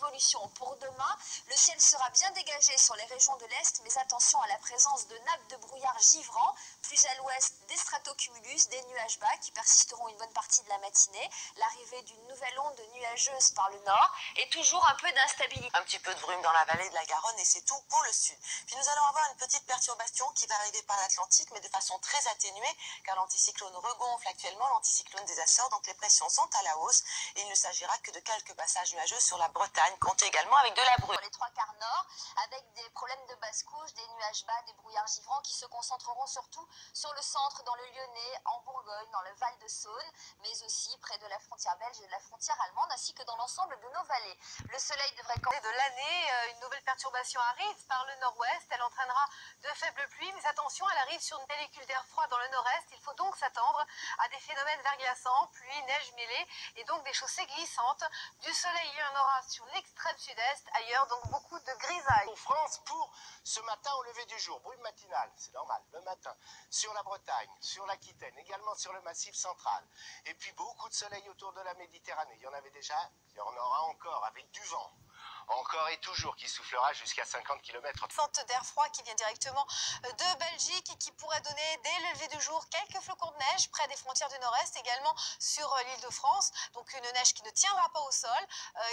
l'évolution pour demain. Le ciel sera bien dégagé sur les régions de l'Est, mais attention à la présence de nappes de brouillard givrant. Plus à l'ouest, des stratocumulus, des nuages bas qui persisteront une bonne partie de la matinée. L'arrivée d'une nouvelle onde nuageuse par le nord et toujours un peu d'instabilité. Un petit peu de brume dans la vallée de la Garonne et c'est tout pour le sud. Puis nous allons avoir une petite perturbation qui va arriver par l'Atlantique, mais de façon très atténuée, car l'anticyclone regonfle actuellement, l'anticyclone des Açores, donc les pressions sont à la hausse. Et il ne s'agira que de quelques passages nuageux sur la Bretagne, comptez également avec de la brume. Sur les trois quarts nord, avec des problèmes de basse couche, des nuages bas, des brouillards givrants qui se concentreront surtout sur le centre, dans le Lyonnais, en Bourgogne, dans le Val-de-Saône, mais aussi près de la frontière belge et de la frontière allemande, ainsi que dans l'ensemble de nos vallées. Le soleil devrait de l'année, une nouvelle perturbation arrive par le nord-ouest. Elle entraînera de faibles pluies, mais attention, elle arrive sur une pellicule d'air froid dans le nord-est. Il faut donc s'attendre à des phénomènes verglaçants, pluie, neige mêlée, et donc des chaussées glissantes. Du soleil, il y en aura sur l'extrême sud-est, ailleurs donc beaucoup de grisailles. En France, pour ce matin au lever du jour, brume matinale, c'est normal, le matin, sur la Bretagne, sur l'Aquitaine, également sur le Massif central. Et puis beaucoup de soleil autour de la Méditerranée. Il y en avait déjà, il y en aura encore avec du vent. Encore et toujours, qui soufflera jusqu'à 50 km. Fente d'air froid qui vient directement de Belgique et qui pourrait donner dès le lever du jour quelques flocons de neige près des frontières du nord-est, également sur l'île de France. Donc une neige qui ne tiendra pas au sol.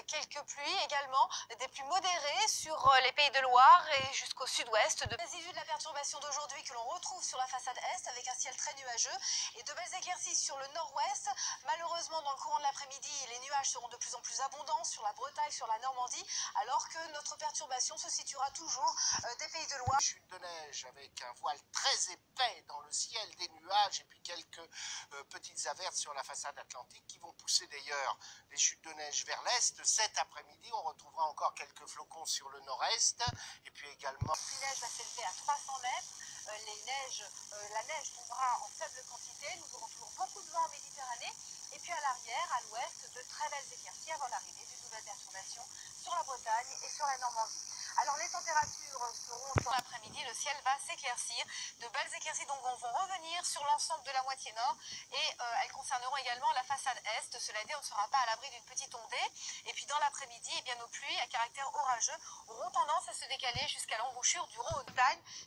Quelques pluies également, des pluies modérées sur les Pays de Loire et jusqu'au sud-ouest. De résidus de la perturbation d'aujourd'hui que l'on retrouve sur la façade est avec un ciel très nuageux et de belles éclaircies sur le nord-ouest. Malheureusement, dans le courant de l'après-midi, les nuages seront de plus en plus abondants sur la Bretagne, sur la Normandie, alors que notre perturbation se situera toujours des Pays de Loire. Chute de neige avec un voile très épais dans le ciel, des nuages et puis quelques petites averses sur la façade atlantique qui vont pousser d'ailleurs les chutes de neige vers l'est. Cet après-midi, on retrouvera encore quelques flocons sur le nord-est et puis également... La neige va s'élever à 300 mètres. La neige tombera en faible quantité. Nous aurons toujours beaucoup de vent en Méditerranée. Et puis à l'arrière, à l'ouest, de très belles éclaircies avant l'arrivée d'une nouvelle perturbation sur la Bretagne et sur la Normandie. Alors les températures seront sur l'après-midi, le ciel va s'éclaircir. De belles éclaircies donc vont revenir sur l'ensemble de la moitié nord et elles concerneront également la façade est. Cela dit, on ne sera pas à l'abri d'une petite ondée. Et puis dans l'après-midi, eh bien, nos pluies à caractère orageux auront tendance à se décaler jusqu'à l'embouchure du Rhône.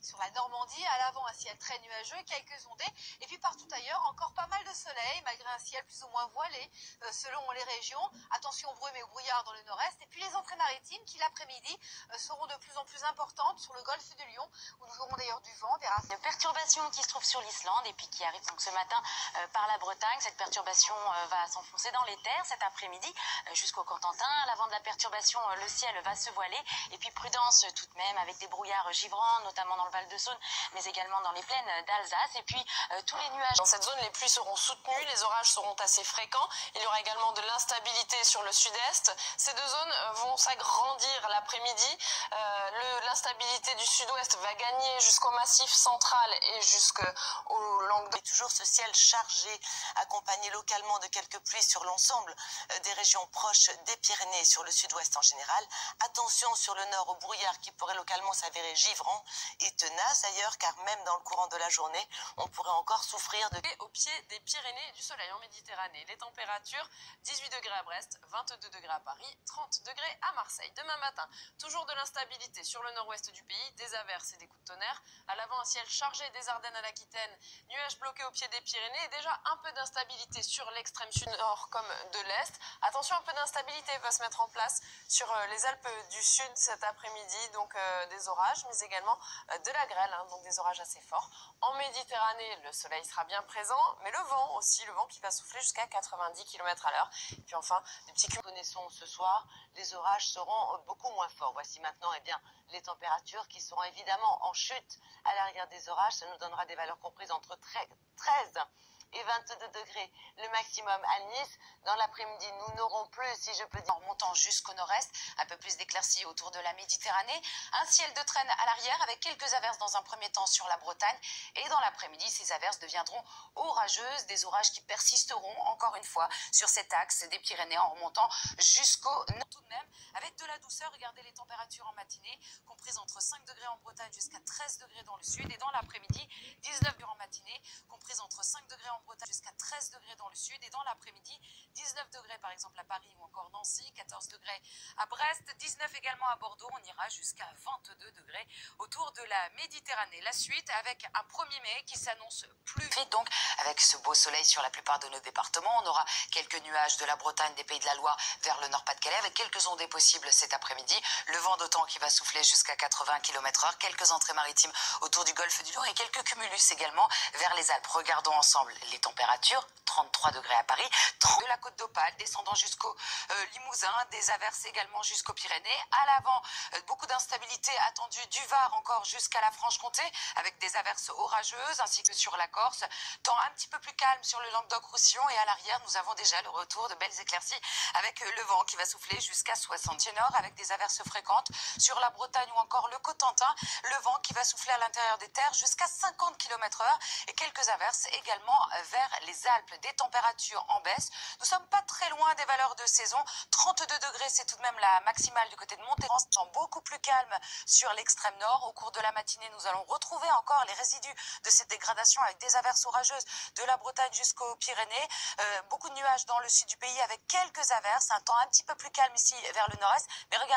Sur la Normandie, à l'avant un ciel très nuageux, quelques ondées. Et puis partout ailleurs, encore pas mal de soleil, malgré un ciel plus ou moins voilé selon les régions. Attention aux brumes et aux brouillards dans le nord-est. Et puis les entrées maritimes qui l'après-midi seront de plus en plus importantes sur le golfe de Lion, où nous aurons d'ailleurs du vent, des rafales. Une perturbation qui se trouve sur l'Islande et puis qui arrive donc ce matin par la Bretagne. Cette perturbation va s'enfoncer dans les terres cet après-midi jusqu'au Cotentin. À l'avant de la perturbation, le ciel va se voiler. Et puis prudence tout de même avec des brouillards givrants, notamment dans le Val-de-Saône, mais également dans les plaines d'Alsace. Et puis tous les nuages. Dans cette zone, les pluies seront soutenues, les orages seront assez fréquents. Il y aura également de l'instabilité sur le sud-est. Ces deux zones vont s'agrandir l'après-midi. L'instabilité du sud-ouest va gagner jusqu'au massif central et jusqu'au Languedoc. Et toujours ce ciel chargé, accompagné localement de quelques pluies sur l'ensemble des régions proches des Pyrénées, sur le sud-ouest en général. Attention sur le nord au brouillard qui pourrait localement s'avérer givrant et tenace d'ailleurs, car même dans le courant de la journée, on pourrait encore souffrir de... Et au pied des Pyrénées et du soleil en Méditerranée, les températures 18 degrés à Brest, 22 degrés à Paris, 30 degrés à Marseille. Demain matin, toujours de l'instabilité sur le nord-ouest du pays, des averses et des coups de tonnerre. À l'avant, un ciel chargé des Ardennes à l'Aquitaine, nuages bloqués au pied des Pyrénées et déjà un peu d'instabilité sur l'extrême sud-nord comme de l'est. Attention, un peu d'instabilité va se mettre en place sur les Alpes du Sud cet après-midi, donc des orages, mais également de la grêle, donc des orages assez forts. En Méditerranée, le soleil sera bien présent, mais le vent aussi, le vent qui va souffler jusqu'à 90 km à l'heure. Et puis enfin, des petits cumuls. Connaissons ce soir, les orages seront beaucoup moins forts. Voici maintenant les températures qui seront évidemment en chute à l'arrière des orages. Ça nous donnera des valeurs comprises entre 13 et 22 degrés le maximum à Nice. Dans l'après-midi, nous n'aurons plus, si je peux dire, En remontant jusqu'au nord-est, un peu plus d'éclaircies autour de la Méditerranée. Un ciel de traîne à l'arrière avec quelques averses dans un premier temps sur la Bretagne. Et dans l'après-midi, ces averses deviendront orageuses, des orages qui persisteront encore une fois sur cet axe des Pyrénées en remontant jusqu'au nord tout de même, avec de la douceur. Regardez les températures en matinée, comprises entre 5 degrés en Bretagne jusqu'à 13 degrés dans le sud. Et dans l'après-midi, 19 degrés en matinée, comprises entre 5 degrés en Bretagne jusqu'à 13 degrés dans le sud. Et dans l'après-midi, 19 degrés par exemple à Paris ou encore Nancy, 14 degrés à Brest, 19 également à Bordeaux. On ira jusqu'à 22 degrés autour de la Méditerranée. La suite avec un 1er mai qui s'annonce plus vite. Donc avec ce beau soleil sur la plupart de nos départements, on aura quelques nuages de la Bretagne, des Pays de la Loire vers le Nord-Pas-de-Calais avec quelques ondées possibles cet après-midi. Le vent d'autant qui va souffler jusqu'à 80 km/h, quelques entrées maritimes autour du golfe du Lion et quelques cumulus également vers les Alpes. Regardons ensemble les températures. 33 degrés à Paris, 30 de la côte d'Opale, descendant jusqu'au Limousin, des averses également jusqu'aux Pyrénées. À l'avant, beaucoup d'instabilité attendue du Var encore jusqu'à la Franche-Comté, avec des averses orageuses, ainsi que sur la Corse. Temps un petit peu plus calme sur le Languedoc-Roussillon, et à l'arrière, nous avons déjà le retour de belles éclaircies, avec le vent qui va souffler jusqu'à 60 nord, avec des averses fréquentes sur la Bretagne ou encore le Cotentin. Le vent qui va souffler à l'intérieur des terres jusqu'à 50 km/h, et quelques averses également vers les Alpes. Des températures en baisse. Nous sommes pas très loin des valeurs de saison. 32 degrés, c'est tout de même la maximale du côté de Montérégie. Temps beaucoup plus calme sur l'extrême nord. Au cours de la matinée, nous allons retrouver encore les résidus de cette dégradation avec des averses orageuses de la Bretagne jusqu'aux Pyrénées. Beaucoup de nuages dans le sud du pays avec quelques averses. Un temps un petit peu plus calme ici vers le nord-est. Mais regardez.